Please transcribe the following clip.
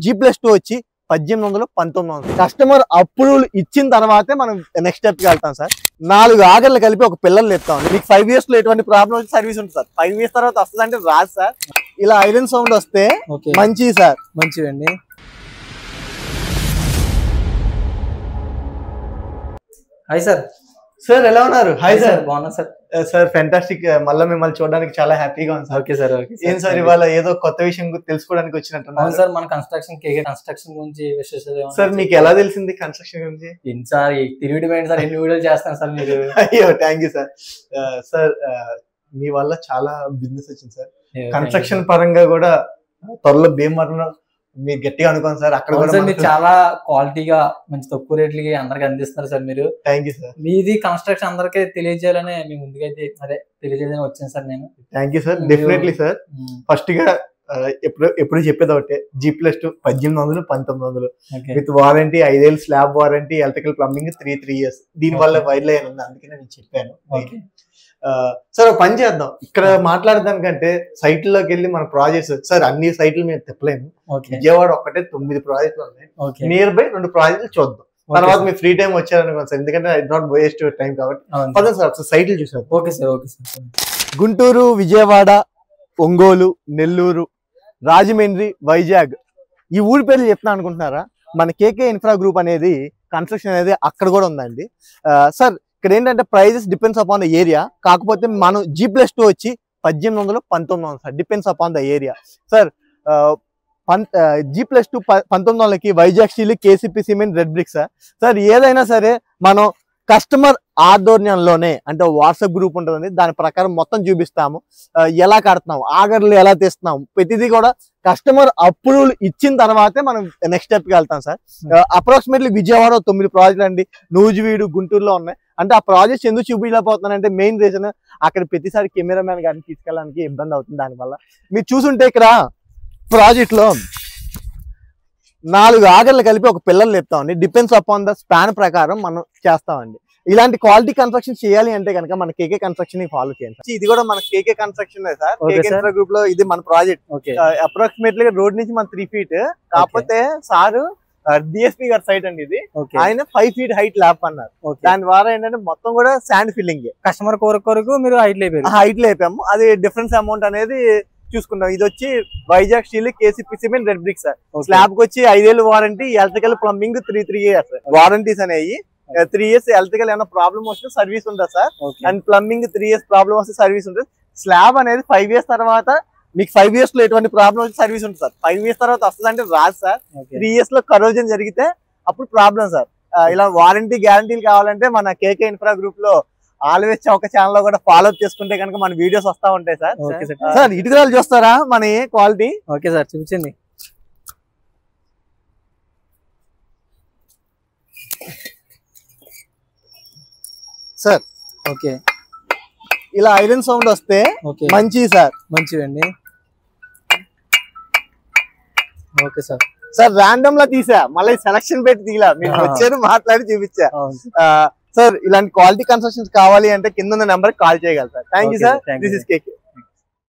G+2 వచ్చి 1800 1900 customer approval ఇచ్చిన తర్వాతే మనం నెక్స్ట్ స్టెప్ కి వెళ్తాం సార్. 4 ఆగర్లు కలిపి ఒక పిల్లలు ఎత్తాం. మీకు 5 years లో ఎటువంటి ప్రాబ్లం వచ్చి సర్వీస్ ఉంటుంది సార్. 5 years తర్వాత వస్తుంది అంటే రాదు సార్. ఇలా ఐరన్ సౌండ్ వస్తే మంచిది సార్. మంచిదండి. Hi sir. సార్ ఎలా ఉన్నారు? Hi sir. బాగున్నా సార్. Sir fantastic. మళ్ళీ మిమ్మల్ని చూడడానికి చాలా హ్యాపీగా ఉంది సార్. Okay sir. ఏం సార్ ఇవాళ ఏదో కొత్త విషయం తెలుసుకోవడానికి వచ్చినట్టున్నారు సార్. మన కన్స్ట్రక్షన్ కేకే కన్స్ట్రక్షన్ గురించి విశేషాలు సార్ మీకు ఎలా తెలిసింది కన్స్ట్రక్షన్ గురించి? సార్ తిరిగిపోయింది సార్. ఎన్ని వీడియోలు చేస్తాను సార్ మీరు? అయ్యో థ్యాంక్ యూ సార్. సార్ మీ వల్ల చాలా బిజినెస్ వచ్చింది సార్. కన్స్ట్రక్షన్ పరంగా కూడా త్వరలో భీమవరంలో మీరు గట్టిగా అనుకోండి సార్. అక్కడ కూడా మీరు చాలా క్వాలిటీగా మంచి తక్కువ రేట్లకి అందరికి అందిస్తున్నారు సార్ మీరు. Thank you sir. మీది కన్స్ట్రక్షన్ అందరికీ తెలియజేయాలని మీ ముందుకైతే అదే తెలియజేయాలని వచ్చాను సార్ నేను. Thank you sir. Definitely sir. First గా ఎప్పుడు చెప్పేది ఒకటే, G+2 1800 1900 విత్ వారంటీ 5 ఏళ్ళు slab warranty, electrical plumbing 3 years. దీని వల్ల వైడ్ లైన్ ఉంది, అందుకనే నేను చెప్పాను. సార్ పని చేద్దాం. ఇక్కడ మాట్లాడదానికంటే సైట్ లోకి వెళ్ళి మన ప్రాజెక్ట్స్ సార్ అన్ని సైట్లు మేము తిప్పలేము. విజయవాడ ఒక్కటే 9 ప్రాజెక్టులు ఉన్నాయి. నియర్ బై 2 ప్రాజెక్టులు చూద్దాం. తర్వాత మీరు ఫ్రీ టైం వచ్చారనుకోండి సార్, ఎందుకంటే ఐ నాట్ వేస్ట్ టైం కాబట్టి సార్ సైట్లు చూసారు. Okay sir. Okay sir. Guntur, Vijayawada, Ongole, Nellore, Rajahmundry, Vizag ఈ ఊరి పేర్లు చెప్తున్నా అనుకుంటున్నారా? మన కేకే ఇన్ఫ్రా గ్రూప్ అనేది కన్స్ట్రక్షన్ అనేది అక్కడ కూడా ఉందండి సార్. ఇక్కడ ఏంటంటే prices depends upon the area. కాకపోతే మనం G+2 వచ్చి 1800 1900 sir, depends upon the area sir. G+2 1900కి Vizag steel, KCP cement, red bricks sir. ఏదైనా సరే మనం కస్టమర్ ఆధ్వర్యంలోనే, అంటే వాట్సాప్ గ్రూప్ ఉంటుంది, దాని ప్రకారం మొత్తం చూపిస్తాము. ఎలా కడుతున్నాం, ఆగర్లు ఎలా తీస్తున్నాం, ప్రతిదీ కూడా కస్టమర్ అప్రూవల్ ఇచ్చిన తర్వాతే మనం నెక్స్ట్ స్టెప్ కి వెళ్తాం సార్. అప్రాక్సిమేట్లీ విజయవాడ 9 ప్రాజెక్టులు అండి, నూజివీడు, గుంటూరులో ఉన్నాయి. అంటే ఆ ప్రాజెక్ట్స్ ఎందుకు చూపించలేకపోతున్నానంటే మెయిన్ రీజన్ అక్కడ ప్రతిసారి కెమెరామ్యాన్ గారిని తీసుకెళ్ళడానికి ఇబ్బంది అవుతుంది. దానివల్ల మీరు చూసుంటే ఇక్కడ ప్రాజెక్ట్ లో 4 ఆగర్లు కలిపి ఒక పిల్లలు చెప్తామండి. డిపెండ్స్ అపాన్ ద స్పాన్ ప్రకారం మనం చేస్తామండి. ఇలాంటి క్వాలిటీ కన్స్ట్రక్షన్ చేయాలి అంటే కనుక మన కేకే కన్స్ట్రక్షన్ ఫాలో చేయండి. ఇది కూడా మన కేకే కన్స్ట్రక్షన్ సార్. కేకే ఇన్ఫ్రా గ్రూప్ లో ఇది మన ప్రాజెక్ట్. అప్రాక్సిమేట్లీ రోడ్ నుంచి మన 3 feet. కాకపోతే సారు DSP గారి సైట్ అండి ఇది. ఆయన 5 feet హైట్ ల్యాప్ అన్నారు. దాని ద్వారా ఏంటంటే మొత్తం కూడా శాండ్ ఫిల్లింగ్. కస్టమర్ కొరకు మీరు హైట్ లేపాము. అది డిఫరెన్స్ అమౌంట్ అనేది చూసుకున్నాం. ఇది వచ్చి Vizag steel, KCP cement, red bricks sir. Slab కి వచ్చి 5 ఏళ్ళు warranty, electrical plumbing 3 years warranties అనేవి. 3 years ఎలక్ట్రికల్ ఏమైనా ప్రాబ్లమ్ వస్తే సర్వీస్ ఉంటుంది sir. And plumbing 3 years problem వస్తే సర్వీస్ ఉంటుంది. స్లాబ్ అనేది 5 years తర్వాత మీకు 5 years లో ఎటువంటి ప్రాబ్లం వచ్చి సర్వీస్ ఉంటుంది సార్. 5 years తర్వాత వస్తుంది అంటే రాదు సార్. 3 years లో కరోజన్ జరిగితే అప్పుడు ప్రాబ్లం సార్. ఇలా వారంటీ గ్యారంటీలు కావాలంటే మన కేకే ఇన్ఫ్రా గ్రూప్ లో ఆల్వేస్ చౌక ఛానల్ లో కూడా ఫాలో అప్ చేసుకుంటే కనుక మన వీడియోస్ వస్తా ఉంటాయి సార్. సార్ ఇటుకరాలు చూస్తారా మన క్వాలిటీ? ఓకే సార్, చూపించండి సార్. ఓకే, ఇలా ఐరన్ సౌండ్ వస్తే మంచిది సార్. మంచిదండి. Okay sir. సార్ ర్యాండమ్ లా తీసా, మళ్ళీ సెలక్షన్ పెట్టి తీలా, మీరు వచ్చారు మాట్లాడి చూపించా సార్. ఇలాంటి క్వాలిటీ కన్స్ట్రక్షన్స్ కావాలి అంటే కింద ఉన్న నెంబర్ కాల్ చేయగలరు sir. Thank you sir. This is KK.